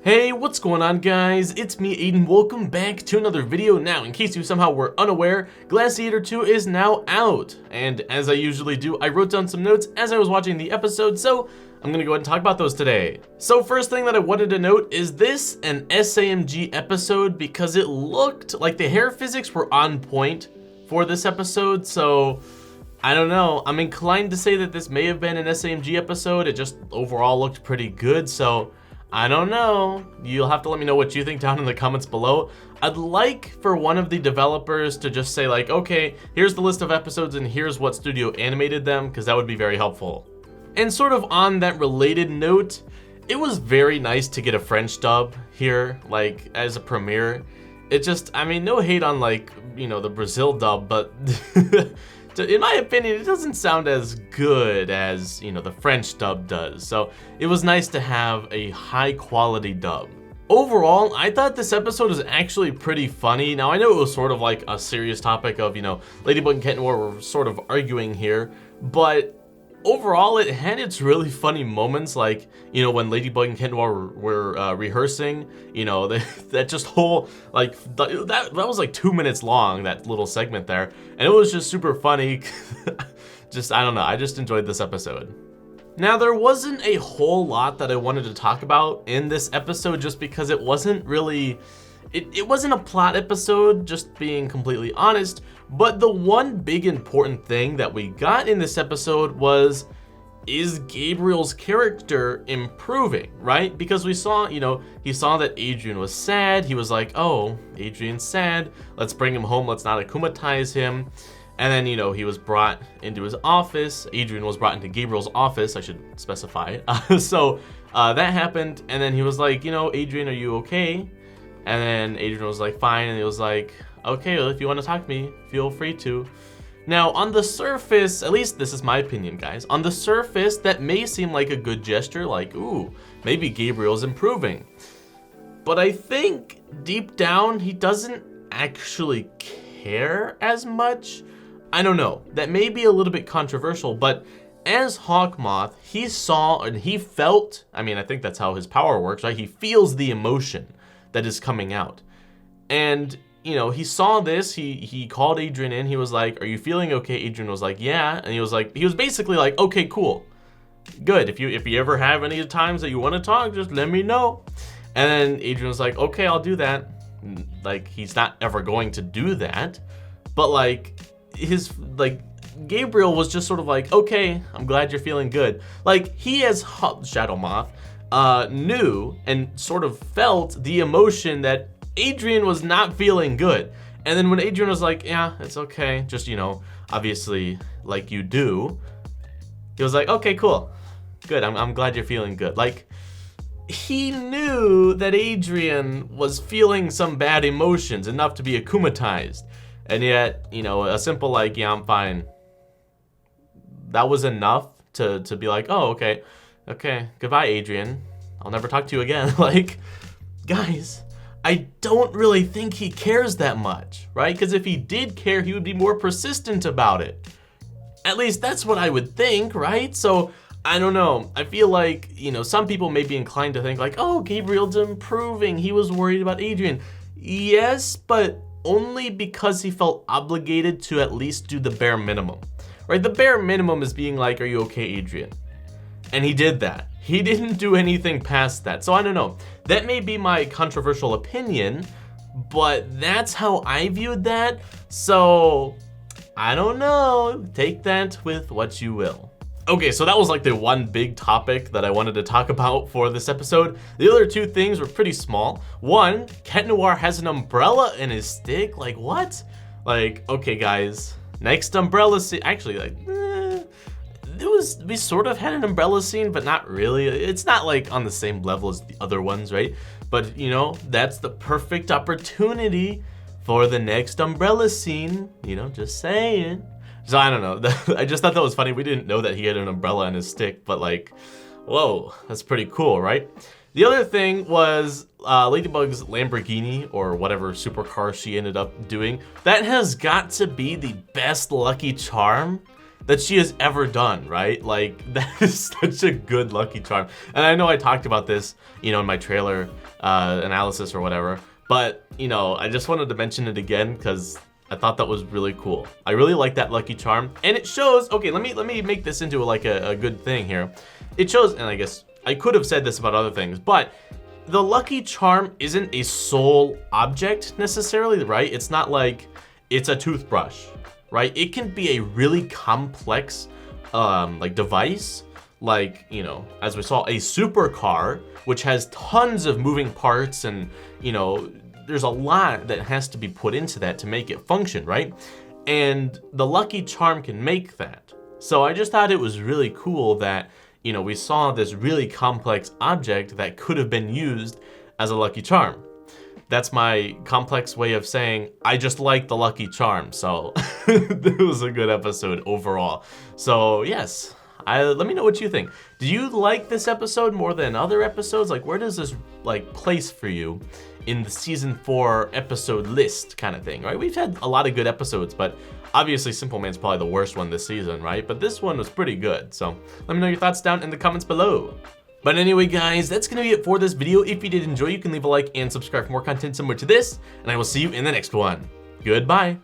Hey, what's going on guys? It's me, Aiden. Welcome back to another video. Now, in case you somehow were unaware, Glaciator 2 is now out. And as I usually do, I wrote down some notes as I was watching the episode, so I'm gonna go ahead and talk about those today. So first thing that I wanted to note, is this an SAMG episode? Because it looked like the hair physics were on point for this episode, so I don't know. I'm inclined to say that this may have been an SAMG episode. It just overall looked pretty good, so I don't know. You'll have to let me know what you think down in the comments below. I'd like for one of the developers to just say like, okay, here's the list of episodes and here's what studio animated them, because that would be very helpful. And sort of on that related note, it was very nice to get a French dub here, like as a premiere. It just, I mean, no hate on like, you know, the Brazil dub, but in my opinion, it doesn't sound as good as, you know, the French dub does. So it was nice to have a high quality dub. Overall, I thought this episode was actually pretty funny. Now, I know it was sort of like a serious topic of, you know, Ladybug and Cat Noir were sort of arguing here, but overall, it had its really funny moments, like, you know, when Ladybug and Cat Noir were rehearsing, you know, that just whole, like, that was like 2 minutes long, that little segment there, and it was just super funny. Just, I don't know, I just enjoyed this episode. Now, there wasn't a whole lot that I wanted to talk about in this episode, just because it wasn't really, it wasn't a plot episode, just being completely honest, but the one big important thing that we got in this episode was, is Gabriel's character improving, right? Because we saw, you know, he saw that Adrien was sad. He was like, oh, Adrien's sad. Let's bring him home. Let's not akumatize him. And then, you know, he was brought into his office. Adrien was brought into Gabriel's office, I should specify. So that happened. And then he was like, you know, Adrien, are you okay? And then Adrien was like, fine. And he was like, okay, well, if you want to talk to me, feel free to. Now, on the surface, at least this is my opinion, guys, on the surface, that may seem like a good gesture, like, ooh, maybe Gabriel's improving. But I think deep down, he doesn't actually care as much. I don't know, that may be a little bit controversial, but as Hawkmoth, he saw and he felt, I mean, I think that's how his power works, right? He feels the emotion that is coming out. And you know, he saw this, he called Adrien in, he was like, are you feeling okay? Adrien was like, yeah. And he was basically like, okay, cool, good. If you ever have any times that you want to talk, just let me know. And then Adrien was like, okay, I'll do that. Like, he's not ever going to do that, but like, Gabriel was just sort of like, okay, I'm glad you're feeling good. Like, he as Shadow Moth knew and sort of felt the emotion that Adrien was not feeling good. And then when Adrien was like, yeah, it's okay, just, you know, obviously like you do, he was like, okay, cool, good, I'm glad you're feeling good. Like, he knew that Adrien was feeling some bad emotions, enough to be akumatized, and yet, you know, a simple like, yeah, I'm fine, that was enough to be like, oh, okay, goodbye, Adrien, I'll never talk to you again. Like, guys, I don't really think he cares that much, right? Because if he did care, he would be more persistent about it. At least that's what I would think, right? So, I don't know. I feel like, you know, some people may be inclined to think like, oh, Gabriel's improving. He was worried about Adrien. Yes, but only because he felt obligated to at least do the bare minimum, right? The bare minimum is being like, are you okay, Adrien? And he did that. He didn't do anything past that. So I don't know. That may be my controversial opinion, but that's how I viewed that. So I don't know. Take that with what you will. Okay, so that was like the one big topic that I wanted to talk about for this episode. The other two things were pretty small. One, Cat Noir has an umbrella in his stick. Like, what? Like, okay, guys. Next umbrella scene. Actually, like, we sort of had an umbrella scene, but not really. It's not like on the same level as the other ones, right? But you know, that's the perfect opportunity for the next umbrella scene, you know, just saying. So I don't know, I just thought that was funny. We didn't know that he had an umbrella in his stick, but like, whoa, that's pretty cool, right? The other thing was Ladybug's Lamborghini, or whatever supercar she ended up doing. That has got to be the best lucky charm that she has ever done, right? Like, that is such a good Lucky Charm. And I know I talked about this, you know, in my trailer analysis or whatever, but, you know, I just wanted to mention it again because I thought that was really cool. I really like that Lucky Charm, and it shows, okay, let me make this into like a good thing here. It shows, and I guess I could have said this about other things, but the Lucky Charm isn't a sole object necessarily, right? It's not like it's a toothbrush, right? It can be a really complex like device, like, you know, as we saw, a supercar, which has tons of moving parts, and, you know, there's a lot that has to be put into that to make it function, right? And the Lucky Charm can make that. So I just thought it was really cool that, you know, we saw this really complex object that could have been used as a Lucky Charm. That's my complex way of saying I just like the Lucky Charm. So it was a good episode overall. So yes, let me know what you think. Do you like this episode more than other episodes? Like, where does this like place for you in the season 4 episode list kind of thing, right? We've had a lot of good episodes, but obviously Simple Man's probably the worst one this season, right? But this one was pretty good. So let me know your thoughts down in the comments below. But anyway, guys, that's gonna be it for this video. If you did enjoy, you can leave a like and subscribe for more content similar to this, and I will see you in the next one. Goodbye.